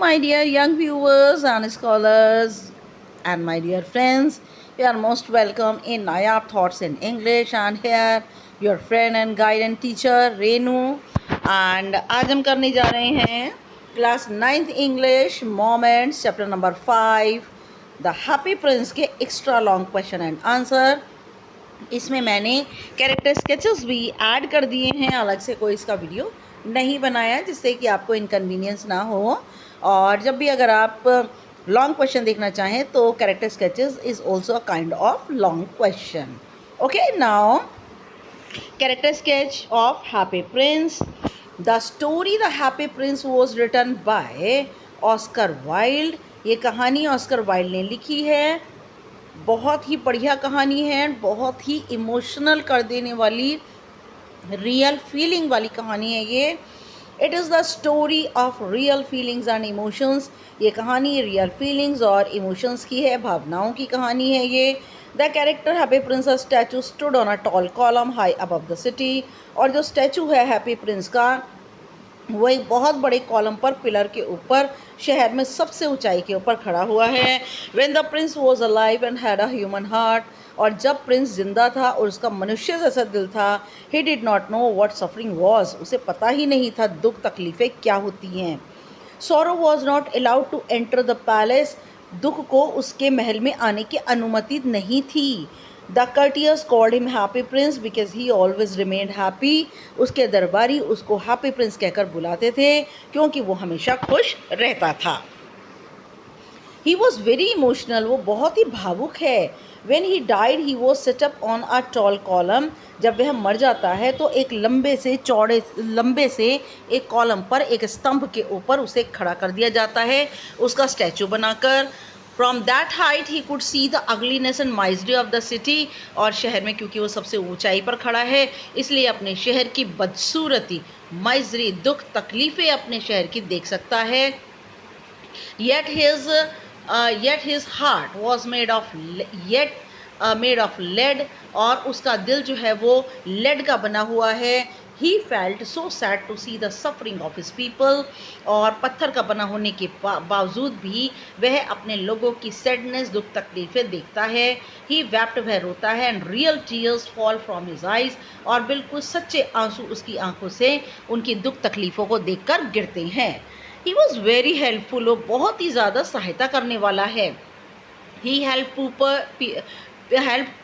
My dear young viewers and scholars, and my dear friends, you are most welcome in Nayab Thoughts in English. And here your friend and guide and teacher Renu. And आज हम करने जा रहे हैं class 9th English moments chapter number 5 the Happy Prince के extra long question and answer. इसमें मैंने character sketches भी ऐड कर दिए हैं, अलग से कोई इसका वीडियो नहीं बनाया जिससे कि आपको इनकन्वीनियंस ना हो। और जब भी अगर आप लॉन्ग क्वेश्चन देखना चाहें तो character sketches is also a kind of long question. Okay, now character sketch of Happy Prince. The story the Happy Prince was written by Oscar Wilde. ये कहानी ऑस्कर वाइल्ड ने लिखी है। बहुत ही बढ़िया कहानी है, बहुत ही इमोशनल कर देने वाली, रियल फीलिंग वाली कहानी है ये। It is the story of real feelings and emotions. ये कहानी रियल फीलिंग्स और इमोशंस की है, भावनाओं की कहानी है ये। The character happy Prince statue stood on a tall column high above the city. और जो स्टैचू है हैप्पी प्रिंस का वो एक बहुत बड़े कॉलम पर, पिलर के ऊपर, शहर में सबसे ऊंचाई के ऊपर खड़ा हुआ है। When the prince was alive and had a human heart. और जब प्रिंस जिंदा था और उसका मनुष्य जैसा दिल था, ही did not know what suffering was. उसे पता ही नहीं था दुख तकलीफ़ें क्या होती हैं। Sorrow was not allowed to enter the palace. दुख को उसके महल में आने की अनुमति नहीं थी। The courtiers called him Happy Prince because he always remained happy. उसके दरबारी उसको हैप्पी प्रिंस कहकर बुलाते थे क्योंकि वो हमेशा खुश रहता था। ही वॉज वेरी इमोशनल, वो बहुत ही भावुक है। When he died he was set up on a tall column. जब वह मर जाता है तो एक लंबे से एक कॉलम पर, एक स्तंभ के ऊपर उसे खड़ा कर दिया जाता है, उसका स्टैचू बनाकर। From that height he could see the ugliness and misery of the city. और शहर में क्योंकि वो सबसे ऊंचाई पर खड़ा है इसलिए अपने शहर की बदसूरती, माइजरी, दुख तकलीफ़ें अपने शहर की देख सकता है। Yet his heart was made of lead। और उसका दिल जो है वो लेड का बना हुआ है। He felt so sad to see the suffering of his people। और पत्थर का बना होने के बावजूद भी वह अपने लोगों की सैडनेस, दुख तकलीफ़ें देखता है। He wept, वह रोता है। And real tears fall from his eyes। और बिल्कुल सच्चे आंसू उसकी आंखों से उनकी दुख तकलीफ़ों को देखकर गिरते हैं। ही वॉज वेरी हेल्पफुल, वो बहुत ही ज़्यादा सहायता करने वाला है। He help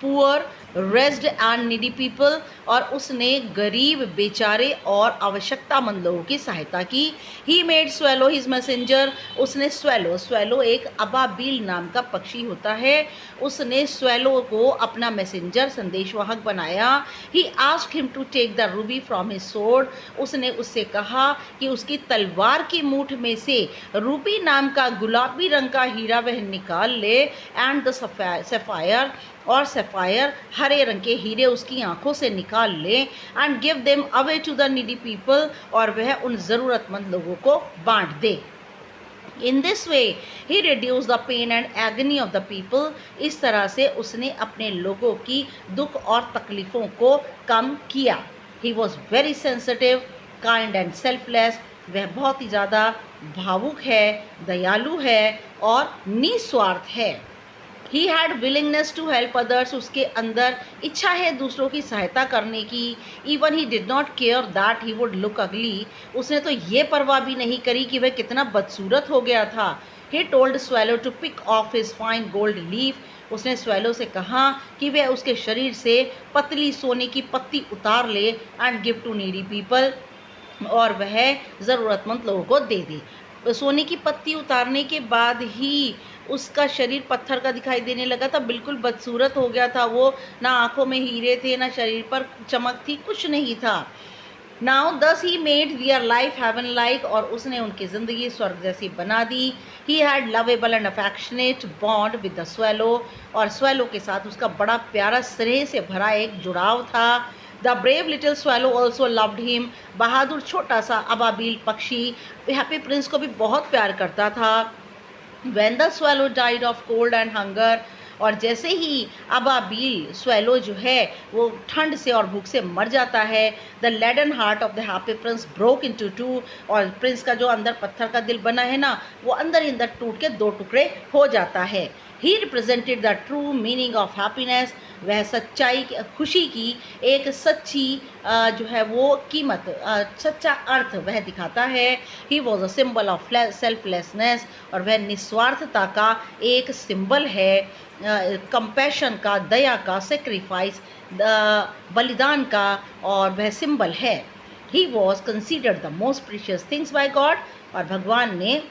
poor raced and needy people. और उसने गरीब, बेचारे और आवश्यकतामंद लोगों की सहायता की। He made swallow his messenger. उसने स्वेलो एक अबाबील नाम का पक्षी होता है, उसने स्वेलो को अपना मैसेंजर, संदेशवाहक बनाया। He asked him to take the ruby from his sword. उसने उससे कहा कि उसकी तलवार की मूठ में से रूबी नाम का गुलाबी रंग का हीरा वह निकाल ले। एंड द सफ़ायर, और सफ़ायर हरे रंग के हीरे उसकी आंखों से निकाल ले। And give them away to the needy people, और वह उन ज़रूरतमंद लोगों को बांट दे। In this way he reduce the pain and agony of the people. इस तरह से उसने अपने लोगों की दुख और तकलीफ़ों को कम किया। He was very sensitive, kind and selfless. वह बहुत ही ज़्यादा भावुक है, दयालु है और निस्वार्थ है। He had willingness to help others. उसके अंदर इच्छा है दूसरों की सहायता करने की। Even he did not care that he would look ugly. उसने तो ये परवाह भी नहीं करी कि वह कितना बदसूरत हो गया था। He told swallow to pick off his fine gold leaf. उसने स्वेलो से कहा कि वह उसके शरीर से पतली सोने की पत्ती उतार ले। And give to needy people, और वह ज़रूरतमंद लोगों को दे दे। सोने की पत्ती उतारने के बाद ही उसका शरीर पत्थर का दिखाई देने लगा था, बिल्कुल बदसूरत हो गया था वो। ना आंखों में हीरे थे, ना शरीर पर चमक थी, कुछ नहीं था। Now thus he made their life heaven like. और उसने उनकी ज़िंदगी स्वर्ग जैसी बना दी। He had lovable and affectionate bond with the swallow. और स्वेलो के साथ उसका बड़ा प्यारा, स्नेह से भरा एक जुड़ाव था। The brave little swallow also loved him. बहादुर छोटा सा अबाबील पक्षी हैप्पी प्रिंस को भी बहुत प्यार करता था। When the swallow died of cold and hunger। और जैसे ही अबाबील स्वेलो जो है वो ठंड से और भूख से मर जाता है, the leaden heart of the Happy Prince broke into two, और प्रिंस का जो अंदर पत्थर का दिल बना है ना, वो अंदर ही अंदर टूट के दो टुकड़े हो जाता है। He represented the true meaning of happiness, वह सच्चाई खुशी की एक सच्ची जो है वो कीमत, सच्चा अर्थ वह दिखाता है। ही was a symbol of selflessness, और वह निस्वार्थता का एक सिंबल है, कंपैशन का, दया का, सेक्रीफाइस, बलिदान का, और वह सिंबल है। He was considered the most precious things by God, और भगवान ने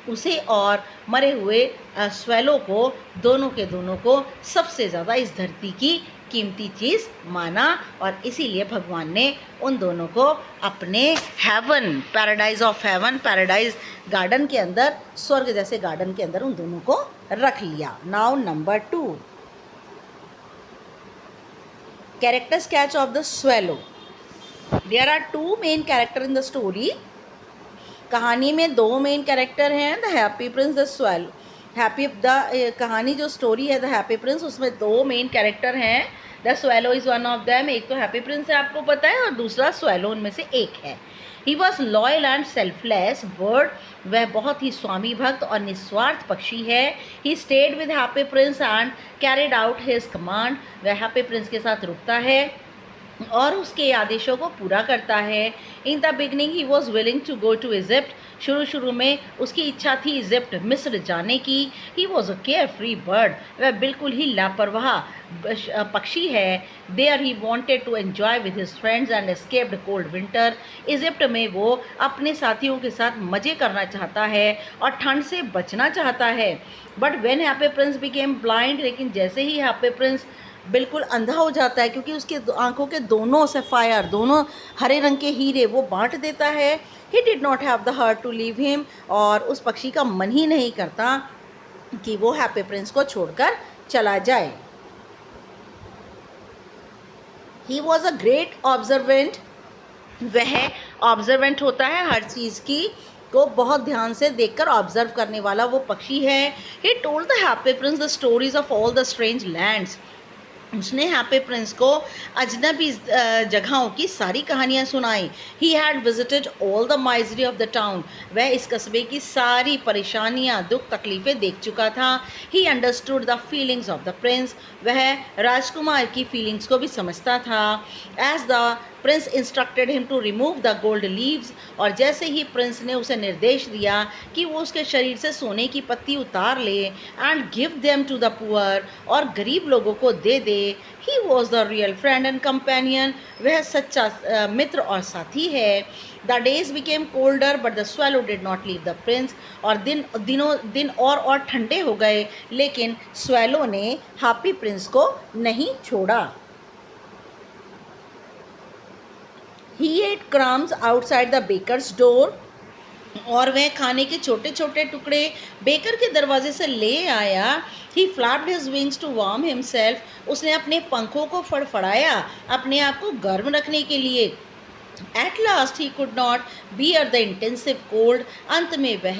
उसे और मरे हुए स्वेलो को, दोनों के दोनों को सबसे ज़्यादा इस धरती की कीमती चीज़ माना, और इसीलिए भगवान ने उन दोनों को अपने heaven, paradise of heaven, paradise garden के अंदर, स्वर्ग जैसे गार्डन के अंदर उन दोनों को रख लिया। Now number 2, character sketch of the swallow. There are 2 main character in the story. कहानी में 2 मेन कैरेक्टर हैं, the Happy Prince, the swallow. कहानी जो स्टोरी है द हैप्पी प्रिंस, उसमें 2 मेन कैरेक्टर हैं। The swallow is one of them, एक तो हैप्पी प्रिंस है आपको पता है, और दूसरा स्वेलो उनमें से एक है। He was loyal and selfless bird, वह बहुत ही स्वामी भक्त और निस्वार्थ पक्षी है। He stayed with Happy Prince and carried out his command, वह हैप्पी प्रिंस के साथ रुकता है और उसके आदेशों को पूरा करता है। In the beginning he was willing to go to Egypt, शुरू में उसकी इच्छा थी इजिप्ट, मिस्र जाने की। He was a carefree bird, वह बिल्कुल ही लापरवाह पक्षी है। There he wanted to enjoy with his friends and escaped cold winter, Egypt में वो अपने साथियों के साथ मज़े करना चाहता है और ठंड से बचना चाहता है। But when happy Prince became blind, लेकिन जैसे ही हैप्पी प्रिंस बिल्कुल अंधा हो जाता है, क्योंकि उसके आंखों के दोनों सफ़ायर, दोनों हरे रंग के हीरे वो बांट देता है। He did not have the heart to leave him, और उस पक्षी का मन ही नहीं करता कि वो हैप्पी प्रिंस को छोड़कर चला जाए। ही वॉज अ ग्रेट ऑब्जर्वेंट, वह ऑब्जर्वेंट होता है, हर चीज़ की को बहुत ध्यान से देखकर ऑब्जर्व करने वाला वो पक्षी है। He told the Happy Prince the stories of all the strange lands, उसने हैप्पी प्रिंस को अजनबी जगहों की सारी कहानियाँ सुनाई। He had visited all the misery of the town, वह इस कस्बे की सारी परेशानियाँ, दुख तकलीफ़ें देख चुका था। He understood the feelings of the prince, वह राजकुमार की फीलिंग्स को भी समझता था। As the prince instructed him to remove the gold leaves, और जैसे ही प्रिंस ने उसे निर्देश दिया कि वो उसके शरीर से सोने की पत्ती उतार ले, and give them to the poor, और गरीब लोगों को दे दे। He was the real friend and companion, वह सच्चा मित्र और साथी है। The days became colder but the swallow did not leave the prince, और दिन और ठंडे हो गए, लेकिन स्वेलो ने हैप्पी प्रिंस को नहीं छोड़ा। He ate crumbs outside the baker's door, और वह खाने के छोटे छोटे टुकड़े बेकर के दरवाजे से ले आया। He flapped his wings to warm himself, उसने अपने पंखों को फड़फड़ाया अपने आप को गर्म रखने के लिए। At last he could not bear the intensive cold, अंत में वह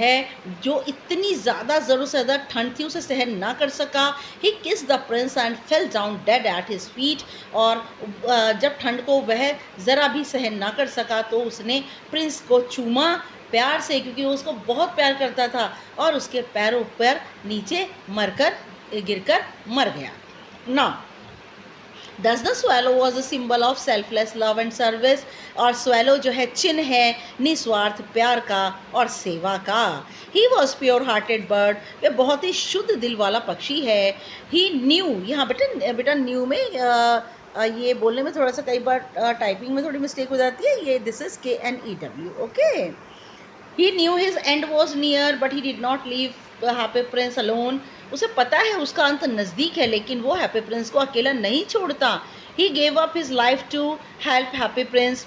जो इतनी ज़्यादा ज़रूरत से ज़्यादा ठंड थी उसे सहन ना कर सका। He kissed the prince and fell down dead at his feet, और जब ठंड को वह ज़रा भी सहन ना कर सका तो उसने प्रिंस को चूमा प्यार से, क्योंकि वो उसको बहुत प्यार करता था, और उसके पैरों पर नीचे गिरकर मर गया। ना Thus the swallow was a symbol of selfless love and service, और swallow जो है चिन्ह है निस्वार्थ प्यार का और सेवा का। He was pure hearted bird, वह बहुत ही शुद्ध दिल वाला पक्षी है। He knew, यहाँ बेटा न्यू में ये बोलने में थोड़ा सा कई बार टाइपिंग में थोड़ी मिस्टेक हो जाती है, ये this is KNEW, okay. He knew his end was near, but he did not leave the happy prince alone. उसे पता है उसका अंत नज़दीक है, लेकिन वो हैप्पी प्रिंस को अकेला नहीं छोड़ता। He gave up his life to help happy prince.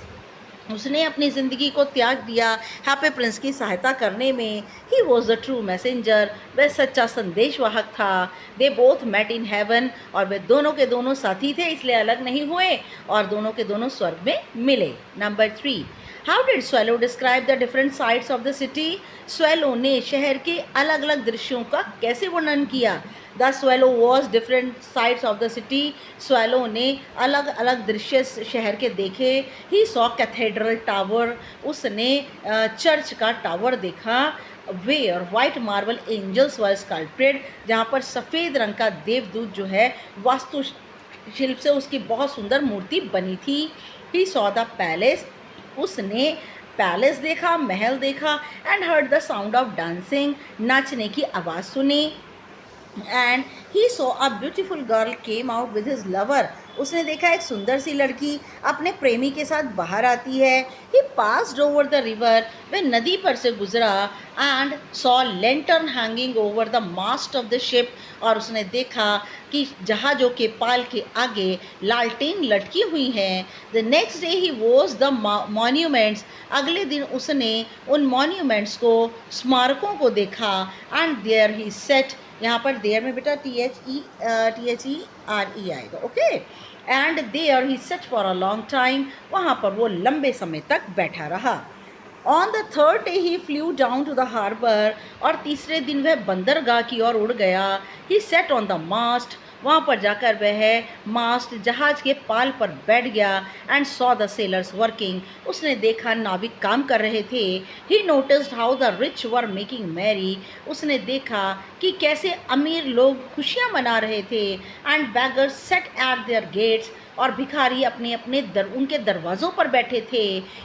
उसने अपनी ज़िंदगी को त्याग दिया हैप्पी प्रिंस की सहायता करने में। He was the true messenger, वह सच्चा संदेशवाहक था। They both met in heaven, और वे दोनों के दोनों साथी थे, इसलिए अलग नहीं हुए, और दोनों के दोनों स्वर्ग में मिले। Number 3, how did swallow describe the different sides of the city? Swallow ने शहर के अलग अलग दृश्यों का कैसे वर्णन किया? The swallow was different sides of the city. Swallow ने अलग अलग दृश्य शहर के देखे। ही सॉ कैथेड्रल टावर, उसने चर्च का टावर देखा। वेयर वाइट मार्बल एंजल्स वर स्कल्प्टेड, जहाँ पर सफ़ेद रंग का देवदूत जो है वास्तु शिल्प से उसकी बहुत सुंदर मूर्ति बनी थी। ही सॉ द पैलेस, उसने पैलेस देखा, महल देखा। And heard the sound of dancing, नाचने की आवाज़ सुनी। And he saw a beautiful girl came out with his lover, उसने देखा एक सुंदर सी लड़की अपने प्रेमी के साथ बाहर आती है। He passed over the river, वह नदी पर से गुजरा। And saw lantern hanging over the mast of the ship, और उसने देखा कि जहाज़ों के पाल के आगे लालटेन लटकी हुई हैं। The next day he was the monuments, अगले दिन उसने उन मॉन्यूमेंट्स को, स्मारकों को देखा। एंड देयर ही सेट, यहाँ पर देयर में बेटा THERE आएगा, okay. And there he sat for a long time, वहाँ पर वो लंबे समय तक बैठा रहा। On the third day he flew down to the harbour, और तीसरे दिन वह बंदरगाह की ओर उड़ गया। He sat on the mast, वहाँ पर जाकर वह मास्ट जहाज के पाल पर बैठ गया। And saw the sailors working, उसने देखा नाविक काम कर रहे थे। He noticed how the rich were making merry, उसने देखा कि कैसे अमीर लोग खुशियाँ मना रहे थे। And beggars sat at their gates, और भिखारी अपने अपने उनके दरवाज़ों पर बैठे थे।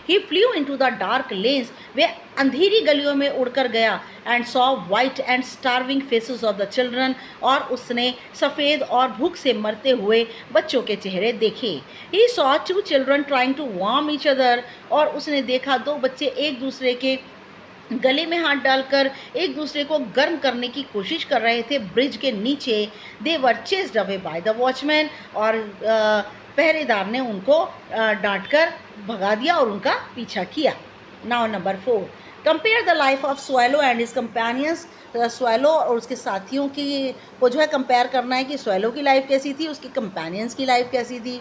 He flew into the dark lanes, वे अंधेरी गलियों में उड़कर गया। And saw white and starving faces of the children, और उसने सफ़ेद और भूख से मरते हुए बच्चों के चेहरे देखे। He saw two children trying to warm each other, और उसने देखा दो बच्चे एक दूसरे के गले में हाथ डालकर एक दूसरे को गर्म करने की कोशिश कर रहे थे ब्रिज के नीचे। They were chased away by the watchman, और पहरेदार ने उनको डांट कर भगा दिया और उनका पीछा किया। Now number 4, compare the life of swallow and his companions. Swallow और उसके साथियों की को जो है कंपेयर करना है कि स्वेलो की लाइफ कैसी थी, उसकी कंपेनियंस की लाइफ कैसी थी।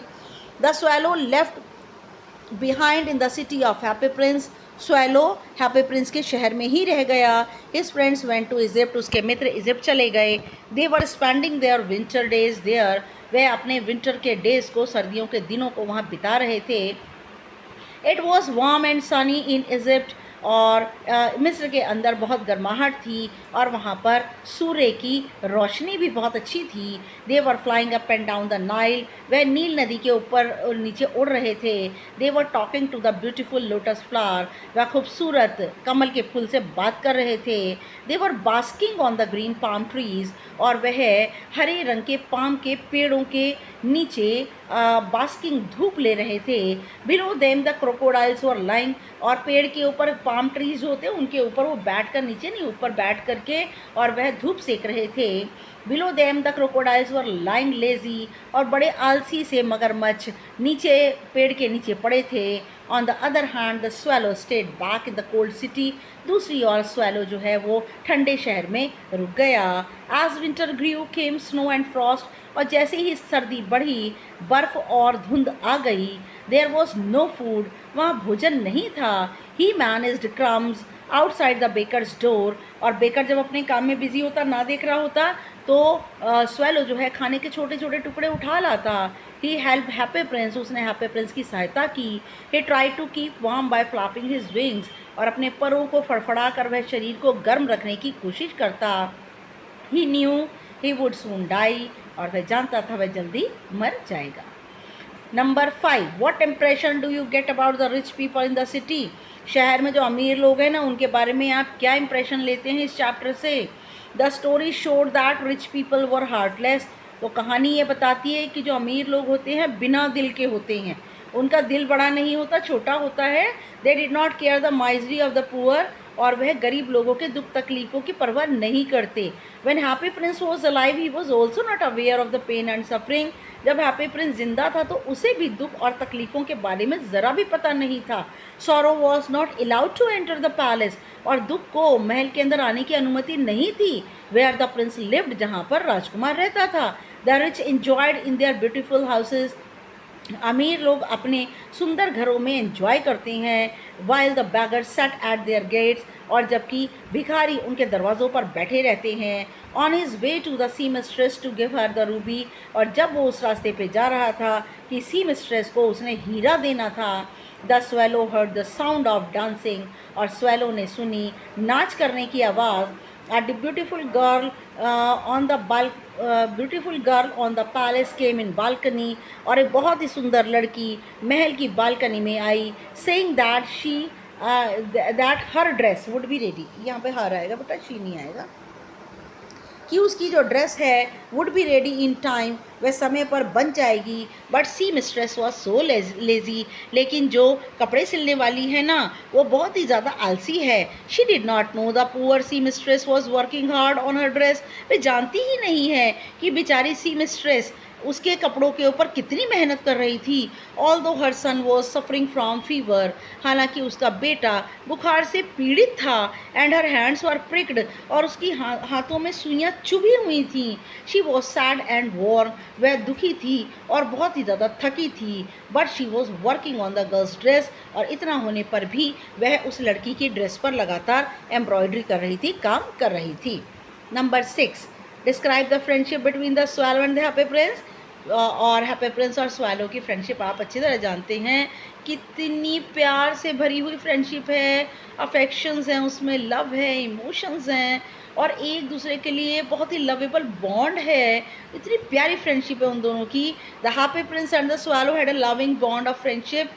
The swallow left behind in the city of Happy Prince, swallow Happy Prince के शहर में ही रह गया। His friends went to Egypt, उसके मित्र इजिप्ट चले गए। They were spending their winter days there, वह अपने विंटर के डेज को, सर्दियों के दिनों को वहाँ बिता रहे थे। It was warm and Sunny in Egypt, और मिस्र के अंदर बहुत गर्माहट थी और वहाँ पर सूर्य की रोशनी भी बहुत अच्छी थी। They were flying up and down the Nile, वह नील नदी के ऊपर और नीचे उड़ रहे थे। They were talking to the beautiful lotus flower, वह खूबसूरत कमल के फूल से बात कर रहे थे। They were basking on the green palm trees, और वह हरे रंग के पाम के पेड़ों के नीचे बास्किंग धूप ले रहे थे। Below them the crocodiles were lying, और पेड़ के ऊपर पाम ट्रीज होते हैं उनके ऊपर वो बैठ कर, नीचे नहीं ऊपर बैठ करके, और वह धूप सेक रहे थे। Below them the crocodiles were lying lazy, और बड़े आलसी से मगरमच्छ नीचे पेड़ के नीचे पड़े थे। On the other hand the swallow stayed back in the cold city, दूसरी ओर स्वेलो जो है वो ठंडे शहर में रुक गया। As winter grew came snow and frost, और जैसे ही सर्दी बढ़ी बर्फ़ और धुंध आ गई। देयर वॉज नो फूड, वहाँ भोजन नहीं था। He managed crumbs outside the baker's door, और बेकर जब अपने काम में बिजी होता, ना देख रहा होता, तो स्वेलो जो है खाने के छोटे छोटे टुकड़े उठा लाता। ही हेल्प हैप्पी प्रिंस, उसने हैप्पी प्रिंस की सहायता की। He try to keep warm by flapping his wings, और अपने परों को फड़फड़ा कर वह शरीर को गर्म रखने की कोशिश करता। He knew he would soon die, और वह जानता था वह जल्दी मर जाएगा। Number 5, what impression do you get about the rich people in the city? शहर में जो अमीर लोग हैं ना, उनके बारे में आप क्या इंप्रेशन लेते हैं इस चैप्टर से? The story showed that rich people were heartless, तो कहानी ये बताती है कि जो अमीर लोग होते हैं बिना दिल के होते हैं, उनका दिल बड़ा नहीं होता, छोटा होता है। They did not care the misery of the poor, और वह गरीब लोगों के दुख तकलीफ़ों की परवाह नहीं करते। When Happy Prince was alive he was also not aware of the pain and suffering, जब हैप्पी प्रिंस जिंदा था तो उसे भी दुख और तकलीफ़ों के बारे में ज़रा भी पता नहीं था। Sorrow was not allowed to enter the palace, और दुख को महल के अंदर आने की अनुमति नहीं थी। वेयर द प्रिंस लिव्ड, जहाँ पर राजकुमार रहता था। The rich enjoyed in their beautiful houses, अमीर लोग अपने सुंदर घरों में एंजॉय करते हैं, while the beggar sat at their gates, और जबकि भिखारी उनके दरवाज़ों पर बैठे रहते हैं। On his way to the seamstress to give her the ruby, और जब वो उस रास्ते पे जा रहा था कि सी मिस्ट्रेस को उसने हीरा देना था, the swallow heard the sound of dancing, और स्वेलो ने सुनी नाच करने की आवाज़। A beautiful girl on the beautiful girl on the palace came in balcony, और एक बहुत ही सुंदर लड़की महल की बालकनी में आई, saying that she that her dress would be ready। यहाँ पे हर आएगा बेटा, she नहीं आएगा, कि उसकी जो ड्रेस है would be ready in time, वह समय पर बन जाएगी। But seamstress was so lazy, लेकिन जो कपड़े सिलने वाली है ना वो बहुत ही ज़्यादा आलसी है। She did not know the poor seamstress was working hard on her dress, वे जानती ही नहीं है कि बेचारी सी मिस्ट्रेस उसके कपड़ों के ऊपर कितनी मेहनत कर रही थी। ऑल दो हर सन वॉज सफरिंग फ्रॉम फीवर, हालांकि उसका बेटा बुखार से पीड़ित था। एंड हर हैंड्स वर प्रिक्ड, और उसकी हाथों में सुइयाँ चुभी हुई थीं। She was sad and warm, वह दुखी थी और बहुत ही ज़्यादा थकी थी। But she was working on the girls dress, और इतना होने पर भी वह उस लड़की की ड्रेस पर लगातार एम्ब्रॉयडरी कर रही थी, काम कर रही थी। Number 6, describe the friendship between the swallow and the Happy Prince. और हैप्पी प्रिंस और स्वेलो की फ्रेंडशिप आप अच्छी तरह जानते हैं, कितनी प्यार से भरी हुई फ्रेंडशिप है, अफेक्शंस हैं उसमें, लव है, इमोशंस हैं, और एक दूसरे के लिए बहुत ही लवेबल बॉन्ड है। इतनी प्यारी फ्रेंडशिप है उन दोनों की। The Happy Prince and the swallow had a loving bond of friendship,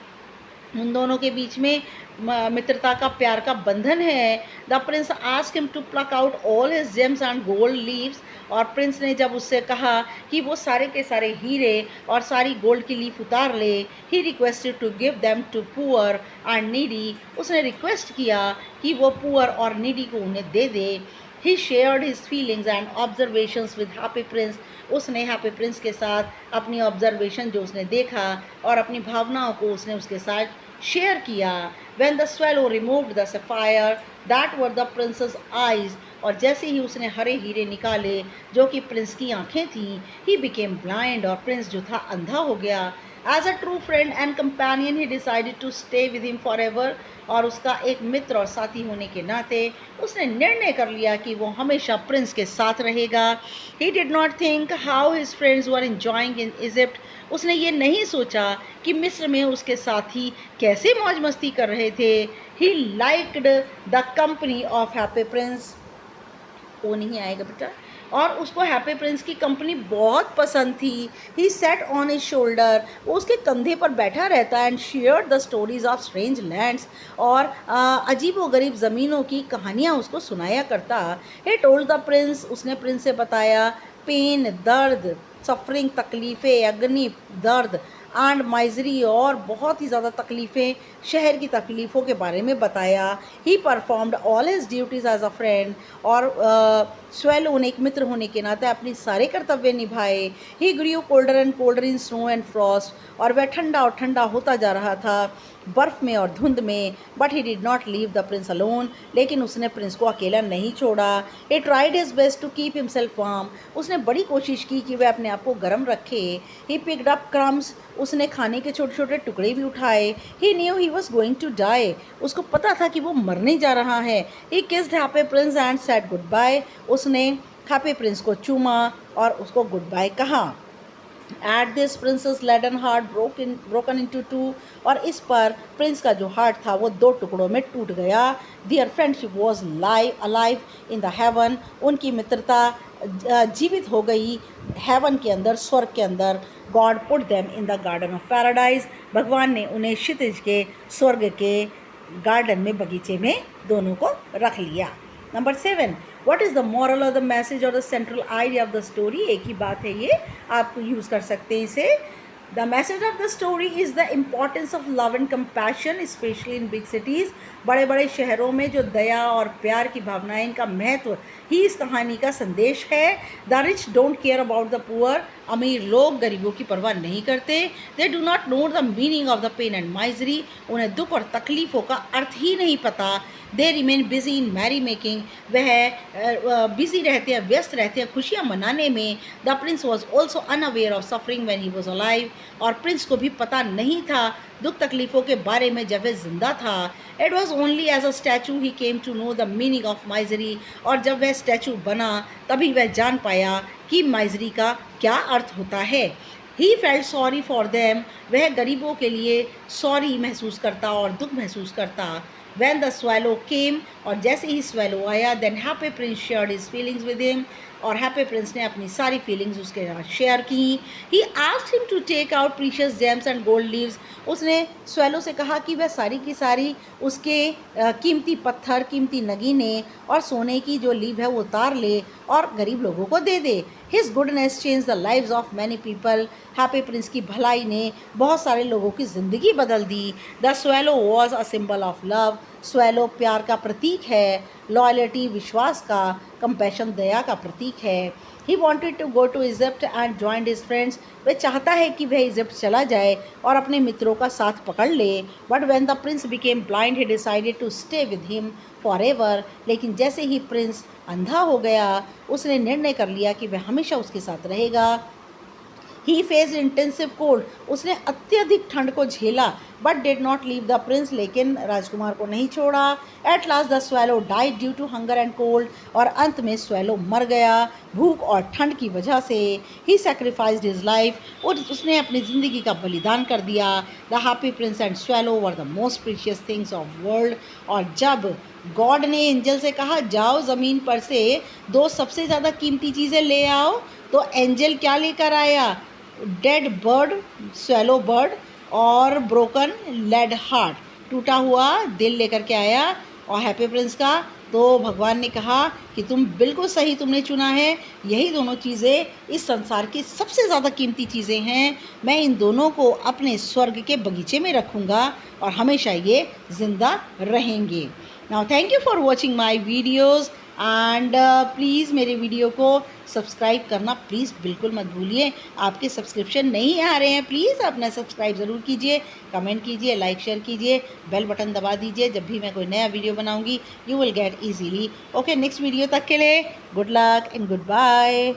उन दोनों के बीच में मित्रता का, प्यार का बंधन है। The prince ask him to pluck out all his gems and gold leaves, और प्रिंस ने जब उससे कहा कि वो सारे के सारे हीरे और सारी गोल्ड की लीफ उतार ले, he requested to give them to poor and needy, उसने रिक्वेस्ट किया कि वो पुअर और नीडी को उन्हें दे दे। He shared his feelings and observations with Happy Prince, उसने हैप्पी प्रिंस के साथ अपनी ऑब्जर्वेशन जो उसने देखा और अपनी भावनाओं को उसने उसके साथ शेयर किया। When the swallow removed the sapphire that were the prince's eyes, और जैसे ही उसने हरे हीरे निकाले जो कि प्रिंस की आंखें थीं, he became blind, और प्रिंस जो था अंधा हो गया। As a true friend and companion, he decided to stay with him forever, और उसका एक मित्र और साथी होने के नाते उसने निर्णय कर लिया कि वो हमेशा प्रिंस के साथ रहेगा। He did not think how his friends were enjoying in Egypt, उसने ये नहीं सोचा कि मिस्र में उसके साथी कैसे मौज मस्ती कर रहे थे। He liked the company of happy prince, वो नहीं आएगा बेटा, और उसको हैप्पी प्रिंस की कंपनी बहुत पसंद थी। ही सेट ऑन हिज शोल्डर, वो उसके कंधे पर बैठा रहता and share the stories of strange lands, और अजीब व गरीब ज़मीनों की कहानियाँ उसको सुनाया करता। ही टोल्ड द प्रिंस, उसने प्रिंस से बताया, पेन दर्द, सफरिंग तकलीफ़ें, अग्नि दर्द, एंड माइजरी, और बहुत ही ज़्यादा तकलीफ़ें, शहर की तकलीफ़ों के बारे में बताया। He performed all his duties as a friend, और स्वेलो ने एक मित्र होने के नाते अपनी सारे कर्तव्य निभाए। He grew colder and colder in snow and frost, और वह ठंडा और ठंडा होता जा रहा था बर्फ़ में और धुंध में। But he did not leave the prince alone, लेकिन उसने प्रिंस को अकेला नहीं छोड़ा। He tried his best to keep himself warm, उसने बड़ी कोशिश की कि वह अपने आप को गर्म रखे। ही पिक्ड अप क्रम्स, उसने खाने के छोटे छोटे टुकड़े भी उठाए। He knew he was going to die, उसको पता था कि वो मरने जा रहा है। He kissed Happy Prince and said goodbye, उसने हैप्पी प्रिंस को चूमा और उसको गुड बाय कहा। At this prince's laden heart broken into two, और इस पर प्रिंस का जो हार्ट था वो दो टुकड़ों में टूट गया। Their friendship was alive in the heaven, उनकी मित्रता जीवित हो गई हेवन के अंदर, स्वर्ग के अंदर। God put them in the garden of paradise, भगवान ने उन्हें क्षितिज के स्वर्ग के गार्डन में, बगीचे में दोनों को रख लिया। Number 7, what is the moral और द मैसेज और the central idea of the story. एक ही बात है ये, आप यूज़ कर सकते हैं इसे। The message of the story is the importance of love and compassion specially in big cities, बड़े बड़े शहरों में जो दया और प्यार की भावनाएं, इनका महत्व ही इस कहानी का संदेश है। The rich don't care about the poor, अमीर लोग गरीबों की परवाह नहीं करते। They do not know the meaning of the pain and misery, उन्हें दुख और तकलीफ़ों का अर्थ ही नहीं पता। They remain busy in merry making, वह बिजी रहते हैं, व्यस्त रहते हैं खुशियाँ मनाने में। The prince was also unaware of suffering when he was alive, और प्रिंस को भी पता नहीं था दुख तकलीफ़ों के बारे में जब वह जिंदा था। It was only as a statue he came to know the meaning of misery, और जब वह स्टैचू बना तभी वह जान पाया कि माइजरी का क्या अर्थ होता है। He felt sorry for them, वह गरीबों के लिए सॉरी महसूस करता और दुख महसूस करता। वैन द स्वेलो केम, और जैसे ही स्वेलो आया, then Happy Prince shared his feelings with him, और हैप्पी प्रिंस ने अपनी सारी फीलिंग्स उसके साथ शेयर की। He asked him to take out precious gems and gold leaves, उसने स्वेलो से कहा कि वह सारी की सारी उसके कीमती पत्थर, कीमती नगीने और सोने की जो लीव है वो उतार ले और गरीब लोगों को दे दे। His goodness change the lives of many people, Happy Prince की भलाई ने बहुत सारे लोगों की ज़िंदगी बदल दी। The swallow was a symbol of love, swallow प्यार का प्रतीक है, लॉयल्टी विश्वास का, कंपैशन दया का प्रतीक है। He wanted to go to Egypt and joined his friends, वह चाहता है कि वह इजिप्ट चला जाए और अपने मित्रों का साथ पकड़ ले। But when the prince became blind he decided to stay with him forever, लेकिन जैसे ही प्रिंस अंधा हो गया उसने निर्णय कर लिया कि वह हमेशा उसके साथ रहेगा। ही फेस्ड इंटेंसिव कोल्ड, उसने अत्यधिक ठंड को झेला, but did not leave the prince, लेकिन राजकुमार को नहीं छोड़ा। At last the swallow died due to hunger and cold, और अंत में स्वेलो मर गया भूख और ठंड की वजह से। ही सेक्रीफाइस्ड हिज लाइफ, और उसने अपनी ज़िंदगी का बलिदान कर दिया। The Happy Prince and swallow were the most precious things of world, और जब गॉड ने एंजल से कहा जाओ ज़मीन पर से दो सबसे ज़्यादा कीमती चीज़ें ले आओ, तो एंजल क्या लेकर आया? डेड बर्ड, स्वेलो बर्ड, और ब्रोकन लेड हार्ट, टूटा हुआ दिल लेकर के आया। और हैप्पी प्रिंस का तो भगवान ने कहा कि तुम बिल्कुल सही तुमने चुना है, यही दोनों चीज़ें इस संसार की सबसे ज़्यादा कीमती चीज़ें हैं। मैं इन दोनों को अपने स्वर्ग के बगीचे में रखूँगा और हमेशा ये ज़िंदा रहेंगे। Now thank you for watching my videos, and please मेरे वीडियो को सब्सक्राइब करना प्लीज़ बिल्कुल मत भूलिए। आपके सब्सक्रिप्शन नहीं आ रहे हैं, प्लीज़ अपना सब्सक्राइब ज़रूर कीजिए, कमेंट कीजिए, लाइक शेयर कीजिए, बेल बटन दबा दीजिए। जब भी मैं कोई नया वीडियो बनाऊंगी you will get easily. Okay, next video तक के लिए good luck and good bye.